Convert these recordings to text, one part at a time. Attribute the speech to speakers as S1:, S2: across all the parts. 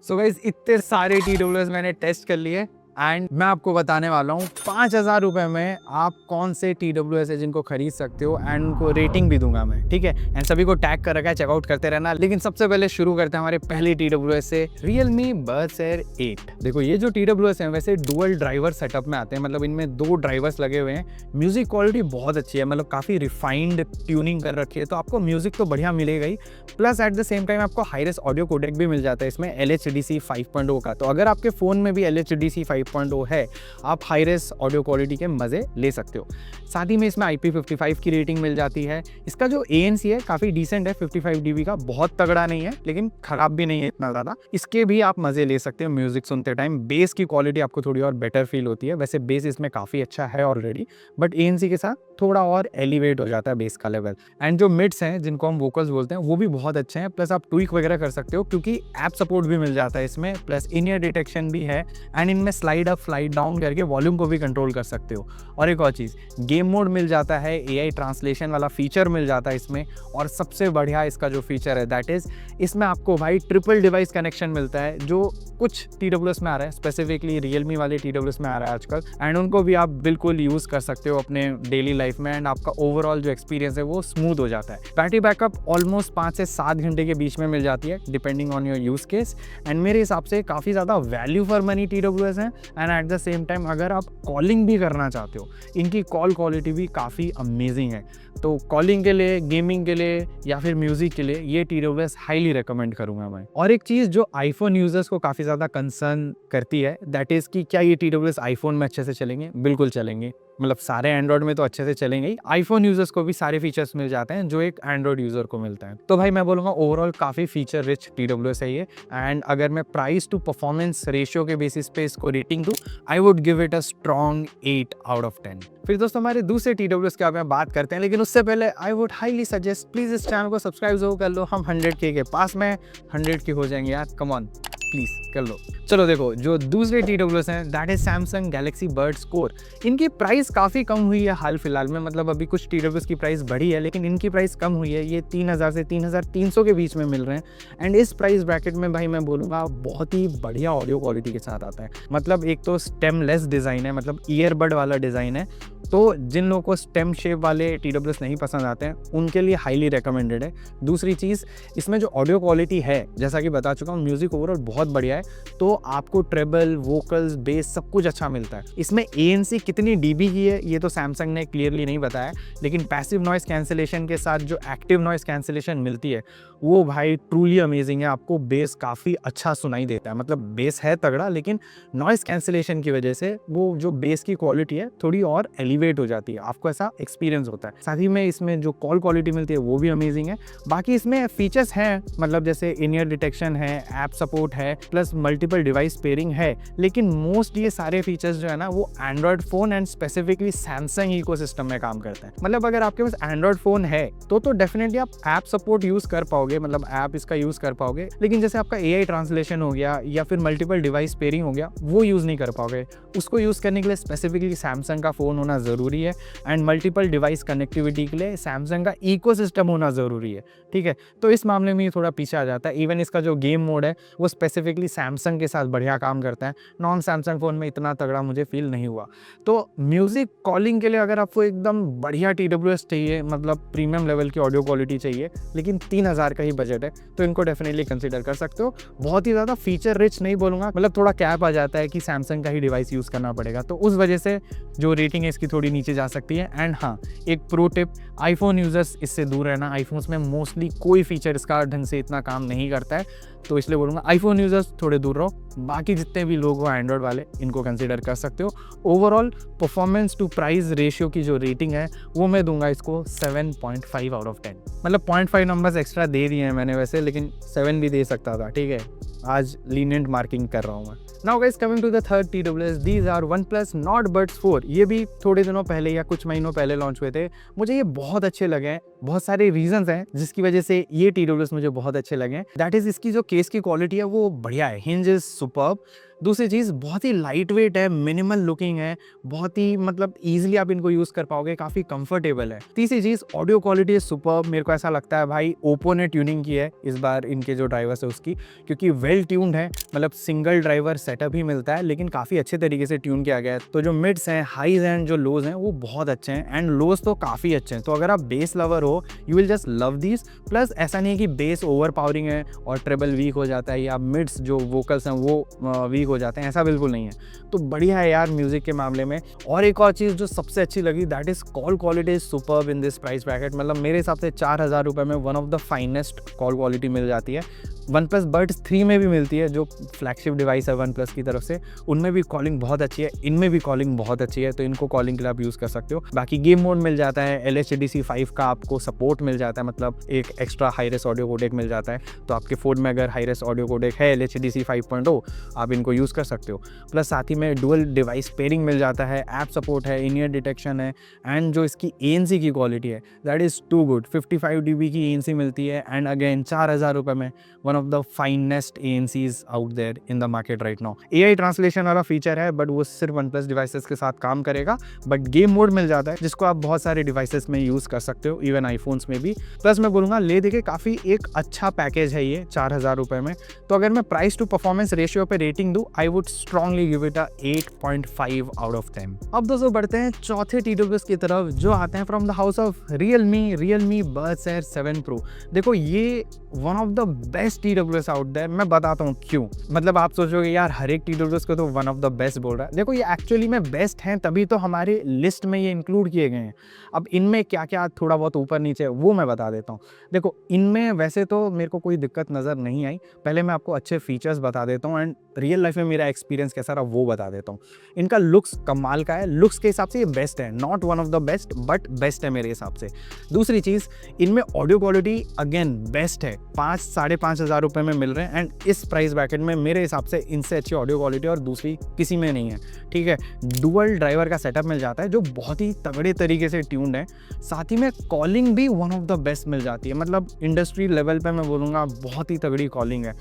S1: So guys इतने सारे TWS मैंने टेस्ट कर लिए एंड मैं आपको बताने वाला हूँ 5,000 रुपये में आप कौन से TWS है जिनको खरीद सकते हो एंड उनको रेटिंग भी दूंगा मैं, ठीक है। एंड सभी को टैग कर रखा है, चेकआउट करते रहना। लेकिन सबसे पहले शुरू करते हैं हमारे पहले TWS से, Realme Buds Air 8। देखो ये जो TWS है वैसे डुअल ड्राइवर सेटअप में आते हैं, मतलब इनमें 2 ड्राइवर्स लगे हुए हैं। म्यूजिक क्वालिटी बहुत अच्छी है, मतलब काफ़ी रिफाइंड ट्यूनिंग कर रखी है, तो आपको म्यूजिक तो बढ़िया मिलेगा ही। Plus at the same time आपको हाईरेस ऑडियो कोडेक भी मिल जाता है इसमें LHDC 5.0 का। तो अगर आपके फ़ोन में भी LHDC 5.0 है, आप हाईरेस ऑडियो क्वालिटी के मज़े ले सकते हो। साथ ही में इसमें IP55 की रेटिंग मिल जाती है। इसका जो ANC है काफ़ी डिसेंट है, 55 dB का, बहुत तगड़ा नहीं है लेकिन ख़राब भी नहीं है इतना ज़्यादा। इसके भी आप मज़े ले सकते हो म्यूज़िक सुनते टाइम। बेस की क्वालिटी आपको थोड़ी और बेटर फील होती है, वैसे बेस इसमें काफ़ी अच्छा है ऑलरेडी, बट ANC के साथ थोड़ा और एलिवेट हो जाता है बेस का लेवल। एंड जो मिड्स हैं जिनको हम वोकल्स बोलते हैं वो भी बहुत अच्छे हैं। प्लस आप ट्विक वगैरह कर सकते हो क्योंकि ऐप सपोर्ट भी मिल जाता है इसमें, प्लस इन ईयर डिटेक्शन भी है। एंड इनमें स्लाइड अप स्लाइड डाउन करके वॉल्यूम को भी कंट्रोल कर सकते हो। और एक और चीज़, गेम मोड मिल जाता है, AI ट्रांसलेशन वाला फीचर मिल जाता है इसमें। और सबसे बढ़िया इसका जो फीचर है दैट इज़ इसमें आपको भाई ट्रिपल डिवाइस कनेक्शन मिलता है, जो कुछ TWS में आ रहा है, स्पेसिफिकली Realme वाले TWS में आ रहा है आजकल। एंड उनको भी आप बिल्कुल यूज़ कर सकते हो अपने डेली लाइफ में, एंड आपका ओवरऑल जो एक्सपीरियंस है वो स्मूथ हो जाता है। बैटरी बैकअप ऑलमोस्ट 5 से 7 घंटे के बीच में मिल जाती है depending on your use case. And मेरे हिसाब से काफ़ी ज़्यादा वैल्यू फॉर मनी TWS है। And eight the same time अगर आप कॉलिंग भी करना चाहते हो, इनकी कॉल क्वालिटी भी काफ़ी अमेजिंग है। तो कॉलिंग के लिए, गेमिंग के लिए या फिर म्यूज़िक के लिए ये TWS हाईली रिकमेंड करूँगा मैं। और एक चीज़ जो आईफोन यूज़र्स को काफ़ी ज़्यादा कंसर्न करती है दैट इज़ कि क्या ये TWS आईफोन में अच्छे से चलेंगे? बिल्कुल चलेंगे, मतलब सारे एंड्रॉयड में तो अच्छे से चलेंगे ही। आईफोन यूज़र्स को भी सारे फीचर्स मिल जाते हैं जो एक एंड्रॉयड यूज़र को मिलता है। तो भाई मैं बोलूँगा ओवरऑल काफ़ी फीचर रिच TWS है ये। एंड अगर मैं प्राइस टू परफॉर्मेंस रेशियो के बेसिस पे इसको रेटिंग दूँ, I would give it a strong 8 out of 10। फिर दोस्तों हमारे दूसरे TWS के बारे में बात करते हैं, लेकिन उससे पहले I would highly suggest please इस चैनल को सब्सक्राइब जरूर कर लो। हम 100K के पास में 100K हो जाएंगे यार, कम ऑन प्लीज़ कर लो। चलो देखो जो दूसरे TWS हैं that is Samsung Galaxy Buds Core। इनकी प्राइस काफ़ी कम हुई है हाल फिलहाल में, मतलब अभी कुछ TWS की प्राइस बढ़ी है लेकिन इनकी प्राइस कम हुई है। ये 3,000 से 3,300 के बीच में मिल रहे हैं। एंड इस प्राइस ब्रैकेट में भाई मैं बोलूँगा बहुत ही बढ़िया ऑडियो क्वालिटी के साथ आता है। मतलब एक तो स्टेमलेस डिज़ाइन है, मतलब ईयरबड वाला डिज़ाइन है, तो जिन लोगों को स्टेम शेप वाले TWS नहीं पसंद आते हैं उनके लिए हाईली रिकमेंडेड है। दूसरी चीज़, इसमें जो ऑडियो क्वालिटी है जैसा कि बता चुका हूँ, म्यूज़िक ओवरऑल बहुत बढ़िया है, तो आपको ट्रेबल, वोकल्स, बेस सब कुछ अच्छा मिलता है। इसमें ANC कितनी dB की है ये तो सैमसंग ने क्लियरली नहीं बताया, लेकिन पैसिव नॉइस कैंसिलेशन के साथ जो एक्टिव नॉइस कैंसिलेशन मिलती है वो भाई ट्रूली अमेजिंग है। आपको बेस काफ़ी अच्छा सुनाई देता है, मतलब बेस है तगड़ा लेकिन नॉइस कैंसिलेशन की वजह से वो जो बेस की क्वालिटी है थोड़ी और एलिवेट हो जाती है, आपको ऐसा एक्सपीरियंस होता है। साथ ही में इसमें जो कॉल क्वालिटी मिलती है वो भी अमेजिंग है। बाकी इसमें फीचर्स हैं, मतलब जैसे इन ईयर डिटेक्शन है, ऐप सपोर्ट है, प्लस मल्टीपल डिवाइस पेयरिंग है, लेकिन मोस्ट ये सारे फीचर्स जो है ना वो Android phone and specifically Samsung ecosystem में काम करते हैं। मतलब अगर आपके पास एंड्रॉयड फ़ोन है तो डेफिनेटली आप ऐप सपोर्ट यूज़ कर पाओगे, मतलब ऐप इसका यूज़ कर पाओगे, लेकिन जैसे आपका AI ट्रांसलेशन हो गया या फिर मल्टीपल डिवाइस पेयरिंग हो गया वो यूज़ नहीं कर पाओगे। उसको यूज़ करने के लिए स्पेसिफिकली सैमसंग का फ़ोन होना ज़रूरी है। एंड मल्टीपल डिवाइस कनेक्टिविटी के लिए सैमसंग का इकोसिस्टम होना ज़रूरी है, ठीक है। तो इस मामले में ये थोड़ा पीछे आ जाता है। इवन इसका जो गेम मोड है वो स्पेसिफिकली सैमसंग के साथ बढ़िया काम करता है, नॉन सैमसंग फ़ोन में इतना तगड़ा मुझे फील नहीं हुआ। तो म्यूज़िक कॉलिंग के लिए अगर आपको एकदम बढ़िया TWS चाहिए, मतलब प्रीमियम लेवल की ऑडियो क्वालिटी चाहिए, लेकिन 3,000 का ही बजट है, तो इनको डेफिनेटली कंसिडर कर सकते हो। बहुत ही ज़्यादा फीचर रिच नहीं बोलूँगा, मतलब थोड़ा कैप आ जाता है कि सैमसंग का ही डिवाइस यूज़ करना पड़ेगा, तो उस वजह से जो रेटिंग है इसकी थोड़ी नीचे जा सकती है। एंड हाँ, एक प्रो टिप, आईफोन यूज़र्स इससे दूर रहना। आईफोन्स में मोस्टली कोई फीचर इसका ढंग से इतना काम नहीं करता है, तो इसलिए बोलूँगा आईफोन यूज़र्स थोड़े दूर रहो। बाकी जितने भी लोग हो एंड्रॉयड वाले इनको कंसिडर कर सकते हो। Overall performance to price ratio की जो रेटिंग है वो मैं दूंगा इसको 7.5 आउट ऑफ 10। मतलब 0.5 नंबर्स एक्स्ट्रा दे दिए हैं मैंने वैसे, लेकिन 7 भी दे सकता था, ठीक है। आज लीनिएंट मार्किंग कर रहा हूँ मैं। Now guys coming to the third TWS, these are OnePlus Nord Buds 4। ये भी थोड़े दिनों पहले या कुछ महीनों पहले लॉन्च हुए थे। मुझे ये बहुत अच्छे लगे हैं। बहुत सारे रीजंस हैं जिसकी वजह से ये TWS मुझे बहुत अच्छे लगे। दैट इज इसकी जो केस की क्वालिटी है वो बढ़िया है, हिंज इज सुपर्ब। दूसरी चीज़ बहुत ही लाइट वेट है, मिनिमल लुकिंग है, बहुत ही मतलब ईजिली आप इनको यूज़ कर पाओगे, काफ़ी कंफर्टेबल है। तीसरी चीज़ ऑडियो क्वालिटी है सुपर्ब। मेरे को ऐसा लगता है भाई ओप्पो ने ट्यूनिंग की है इस बार इनके जो ड्राइवर्स है उसकी, क्योंकि वेल ट्यून्ड है, मतलब सिंगल ड्राइवर सेटअप ही मिलता है लेकिन काफ़ी अच्छे तरीके से ट्यून किया गया है। तो जो मिड्स हैं, हाईज एंड जो लोज हैं वो बहुत अच्छे हैं एंड लोज तो काफ़ी अच्छे हैं। तो अगर आप बेस लवर हो you will just love this. Plus ऐसा नहीं है कि बेस ओवर पावरिंग है और ट्रेबल वीक हो जाता है या मिड्स जो वोकल्स हैं वो वीक हो जाते हैं, ऐसा बिल्कुल नहीं है। तो बढ़िया है यार म्यूजिक के मामले में। और एक और चीज़ जो सबसे अच्छी लगी that is call quality is superb in this price bracket. मतलब मेरे हिसाब से 4000 रुपये में one of the finest call quality मिल जाती है। OnePlus Buds 3 में भी मिलती है जो फ्लैगशिप डिवाइस है OnePlus की तरफ से, उनमें भी कॉलिंग बहुत अच्छी है, इनमें भी कॉलिंग बहुत अच्छी है। तो इनको कॉलिंग के लिए आप यूज़ कर सकते हो। बाकी गेम मोड मिल जाता है, LHDC 5 का आपको सपोर्ट मिल जाता है, मतलब एक extra hi res audio codec मिल जाता है। तो आपके फ़ोन में अगर हाई रेस ऑडियो कोडेक है LHDC 5.0 आप इनको यूज़ कर सकते हो। प्लस साथ ही में डुअल डिवाइस पेयरिंग मिल जाता है, ऐप सपोर्ट है, इन ईयर डिटेक्शन है एंड जो इसकी ANC की क्वालिटी है that is too good. 55 dB की ANC मिलती है एंड अगेन 4000 रुपये में one of the finest ANCs out there in the market right now. AI translation वाला फीचर है बट वो सिर्फ OnePlus डिवाइसेस के साथ काम करेगा। बट गेम मोड मिल जाता है जिसको आप बहुत सारे डिवाइसेस में यूज़ कर सकते हो, इवन आईफोन्स में भी। प्लस मैं बोलूँगा ले देखे काफ़ी एक अच्छा पैकेज है ये 4000 रुपये में। तो अगर मैं प्राइस टू परफॉर्मेंस रेशियो पे रेटिंग दूँ I would strongly give it a 8.5 out of 10। अब दोस्तों बढ़ते हैं चौथे TWS की तरफ जो आते हैं from the house of Realme Buds Air 7 Pro। देखो ये one of the best TWS out there. मैं बताता हूँ क्यों। मतलब आप सोचोगे यार हर एक TWS को तो वन ऑफ द बेस्ट बोल रहा है। देखो ये एक्चुअली में बेस्ट हैं तभी तो हमारे लिस्ट में ये इंक्लूड किए गए हैं। अब इनमें क्या क्या थोड़ा बहुत ऊपर नीचे वो मैं बता देता हूँ। देखो इनमें वैसे तो मेरे को कोई दिक्कत नज़र नहीं आई। पहले मैं आपको अच्छे फीचर्स बता देता हूँ एंड रियल लाइफ में मेरा एक्सपीरियंस कैसा रहा वो बता देता हूँ। इनका लुक्स कमाल का है, लुक्स के हिसाब से ये बेस्ट है, not one of the best but best है मेरे हिसाब से। दूसरी चीज़ इनमें ऑडियो क्वालिटी अगेन बेस्ट है, 5-5.5 रुपये में मिल रहे हैं एंड इस प्राइस ब्रैकेट में मेरे हिसाब से इनसे अच्छी ऑडियो क्वालिटी और दूसरी किसी में नहीं है। ठीक है, डुअल ड्राइवर का सेटअप मिल जाता है जो बहुत ही तगड़े तरीके से ट्यून्ड है। साथ ही में कॉलिंग भी वन ऑफ द बेस्ट मिल जाती है, मतलब इंडस्ट्री लेवल पे मैं बोलूँगा बहुत ही तगड़ी कॉलिंग है।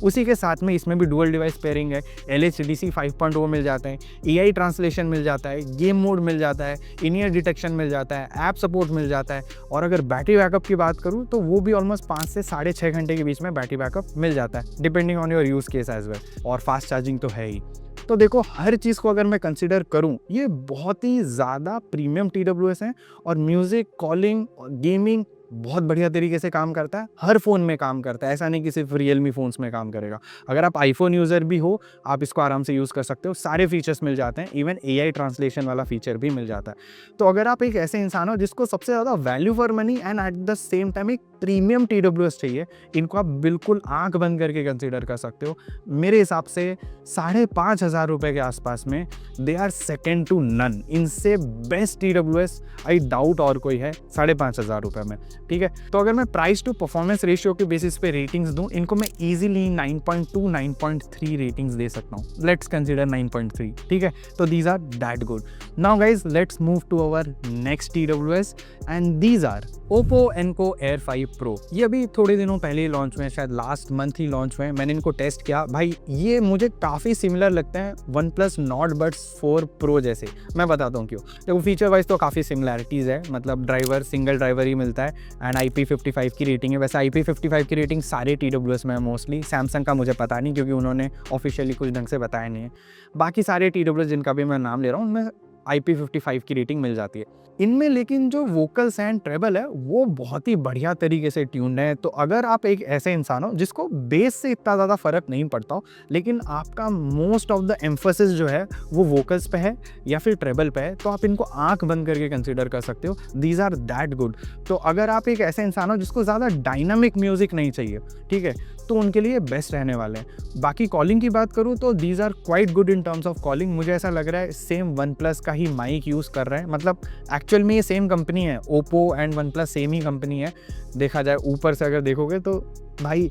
S1: उसी के साथ में इसमें भी डुअल डिवाइस पेयरिंग है, LHDC 5.0 मिल जाता है, AI ट्रांसलेशन मिल जाता है, गेम मोड मिल जाता है, इन ईयर डिटेक्शन मिल जाता है, ऐप सपोर्ट मिल जाता है। और अगर बैटरी बैकअप की बात करूँ तो वो भी ऑलमोस्ट 5 से 6.5 घंटे के बीच में बैटरी बैकअप मिल जाता है depending on your use case as well. और फास्ट चार्जिंग तो है ही। तो देखो हर चीज़ को अगर मैं कंसिडर करूं ये बहुत ही ज़्यादा प्रीमियम TWS है और म्यूज़िक, कॉलिंग, गेमिंग बहुत बढ़िया तरीके से काम करता है, हर फ़ोन में काम करता है। ऐसा नहीं कि सिर्फ Realme फ़ोन्स में काम करेगा। अगर आप आईफोन यूज़र भी हो आप इसको आराम से यूज़ कर सकते हो, सारे फीचर्स मिल जाते हैं, इवन AI ट्रांसलेशन वाला फीचर भी मिल जाता है। तो अगर आप एक ऐसे इंसान हो जिसको सबसे ज़्यादा value for money and eight the same time एक प्रीमियम TWS चाहिए, इनको आप बिल्कुल आंख बंद करके कंसिडर कर सकते हो। मेरे हिसाब से 5,500 रुपये के आसपास में they are second to none. इनसे बेस्ट TWS आई डाउट और कोई है 5,500 रुपये में। ठीक है, तो अगर मैं प्राइस टू परफॉर्मेंस रेशियो के बेसिस पे रेटिंग्स दूं इनको मैं इजीली 9.2 9.3 रेटिंग्स दे सकता हूं। Let's consider 9.3। ठीक है, तो these are that good. Now guys let's move to our next TWS and these are Oppo Enco Air 5 Pro। ये अभी थोड़े दिनों पहले ही लॉन्च हुए हैं, शायद लास्ट मंथ ही लॉन्च हुए हैं। मैंने इनको टेस्ट किया, भाई ये मुझे काफ़ी सिमिलर लगते हैं OnePlus Nord Buds 4 Pro जैसे। मैं बताता हूँ क्यों। देखो फीचर वाइज तो काफ़ी सिमिलैरिटीज़ है, मतलब ड्राइवर सिंगल ड्राइवर ही मिलता है एंड IP55 की रेटिंग है। वैसे IP55 की रेटिंग सारे TWS में है मोस्टली, सैमसंग का मुझे पता नहीं क्योंकि उन्होंने ऑफिशियली कुछ ढंग से बताया नहीं है। बाकी सारे TWS जिनका भी मैं नाम ले रहा हूँ उनमें IP55 की रेटिंग मिल जाती है। इनमें लेकिन जो वोकल्स एंड ट्रेबल है वो बहुत ही बढ़िया तरीके से ट्यून्ड है। तो अगर आप एक ऐसे इंसान हो जिसको बेस से इतना ज़्यादा फ़र्क नहीं पड़ता हो लेकिन आपका मोस्ट ऑफ द एम्फोसिस जो है वो वोकल्स पे है या फिर ट्रेबल पे है, तो आप इनको आंख बंद करके कंसिडर कर सकते हो। These are that good. तो अगर आप एक ऐसे इंसान हो जिसको ज़्यादा डायनामिक म्यूज़िक नहीं चाहिए, ठीक है, तो उनके लिए बेस्ट रहने वाले हैं। बाकी कॉलिंग की बात करूँ तो these are quite good in terms of calling. मुझे ऐसा लग रहा है सेम OnePlus का ही माइक यूज़ कर रहे हैं, मतलब एक्चुअल में ये सेम कंपनी है, Oppo and OnePlus same he company है। देखा जाए ऊपर से अगर देखोगे तो भाई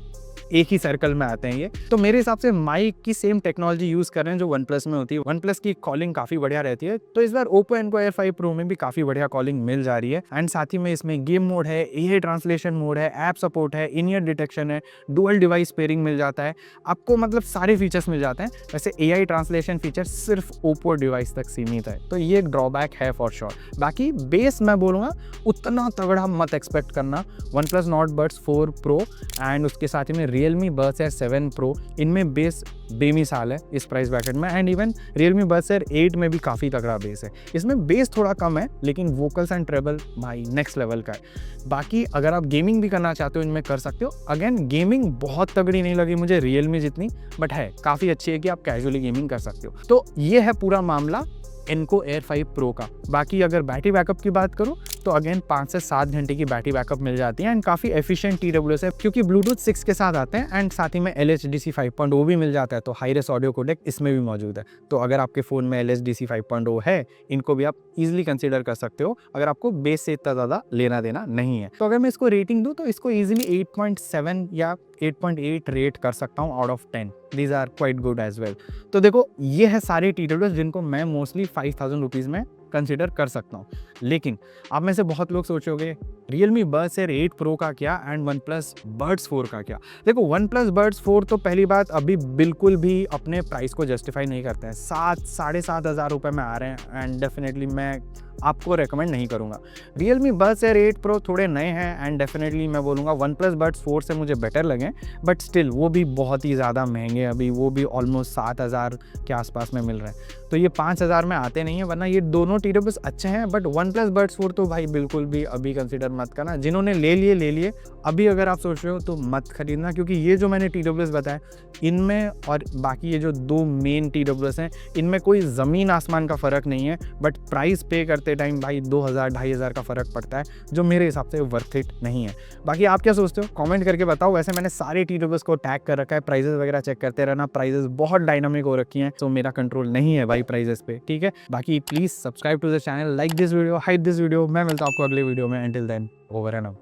S1: एक ही सर्कल में आते हैं ये। तो मेरे हिसाब से माइक की सेम टेक्नोलॉजी यूज़ कर रहे हैं जो वन प्लस में होती है। वन प्लस की कॉलिंग काफ़ी बढ़िया रहती है, तो इस बार ओप्पो एनको एयर 5 प्रो में भी काफ़ी बढ़िया कॉलिंग मिल जा रही है। एंड साथ ही में इसमें गेम मोड है, एआई ट्रांसलेशन मोड है, ऐप सपोर्ट है, इन ईयर डिटेक्शन है, डुअल डिवाइस पेयरिंग मिल जाता है आपको, मतलब सारे फीचर्स मिल जाते हैं। वैसे एआई ट्रांसलेशन फीचर सिर्फ ओप्पो डिवाइस तक सीमित है, तो ये एक ड्रॉबैक है फॉर श्योर। बाकी बेस मैं बोलूँगा उतना तगड़ा मत एक्सपेक्ट करना। One plus not buds 4 pro and उसके साथ ही में रियलमी बड्स एयर 7 प्रो, इनमें बेस बेमिसाल है इस प्राइस ब्रैकेट में। And even Realme buds air 8 में भी काफ़ी तगड़ा बेस है। इसमें बेस थोड़ा कम है लेकिन वोकल्स एंड ट्रेबल भाई नेक्स्ट लेवल का है। बाकी अगर आप गेमिंग भी करना चाहते हो इनमें कर सकते हो। अगेन गेमिंग बहुत तगड़ी नहीं लगी मुझे रियलमी जितनी, बट है काफ़ी अच्छी है कि आप कैजुअली गेमिंग कर सकते हो। तो ये है पूरा मामला एनको एयर 5 प्रो का। बाकी अगर बैटरी बैकअप की बात करूँ तो अगेन 5 से 7 घंटे की बैटरी बैकअप मिल जाती है एंड काफ़ी एफिशिएंट TWS है क्योंकि ब्लूटूथ 6 के साथ आते हैं एंड साथ ही में LHDC 5.0 भी मिल जाता है, तो हाई रेस ऑडियो कोडेक इसमें भी मौजूद है। तो अगर आपके फ़ोन में LHDC 5.0 है, इनको भी आप ईजिली कंसिडर कर सकते हो अगर आपको बेस से इतना ज़्यादा लेना देना नहीं है। तो अगर मैं इसको रेटिंग दूँ तो इसको ईजिली 8.7 या 8.8 रेट कर सकता हूँ out of 10। These are quite good as well. तो देखो ये है सारे TWS जिनको मैं मोस्टली 5000 रुपीज़ में कंसिडर कर सकता हूँ। लेकिन आप में से बहुत लोग सोचोगे रियलमी बड्स एयर 8 प्रो का क्या एंड वन प्लस बड्स 4 का क्या। देखो वन प्लस बड्स 4 तो पहली बात अभी बिल्कुल भी अपने प्राइस को जस्टिफाई नहीं करते हैं। 7-7.5 रुपये में आ रहे हैं एंड डेफिनेटली मैं आपको रेकमेंड नहीं करूँगा। रियलमी बड्स एयर 8 प्रो थोड़े नए हैं एंड डेफिनेटली मैं बोलूँगा वन प्लस बड्स 4 से मुझे बेटर लगे, बट स्टिल वो भी बहुत ही ज़्यादा महंगे, अभी वो भी ऑलमोस्ट 7000 के आसपास में मिल रहे हैं। तो ये 5000 में आते नहीं है, वरना ये दोनों TWS अच्छे हैं, बट वन प्लस बड्स 4 तो भाई बिल्कुल भी अभी कंसिडर मत करना। जिन्होंने ले लिए अभी अगर आप सोच रहे हो तो मत खरीदना, क्योंकि ये जो मैंने TWS बताया इनमें और बाकी ये जो दो मेन TWS हैं इनमें कोई ज़मीन आसमान का फ़र्क नहीं है, बट प्राइस पे करते टाइम भाई 2000-2500 का फ़र्क पड़ता है जो मेरे हिसाब से वर्थ इट नहीं है। बाकी आप क्या सोचते हो कमेंट करके बताओ। वैसे मैंने सारे TWS को टैग कर रखा है, प्राइजेस वगैरह चेक करते रहना, प्राइजेस बहुत डायनामिक हो रखी हैं, तो मेरा कंट्रोल नहीं है भाई प्राइजेस पे, ठीक है। बाकी please subscribe to the channel, like this video, hype this video. मैं मिलता हूँ आपको अगले वीडियो में। Until then over and out.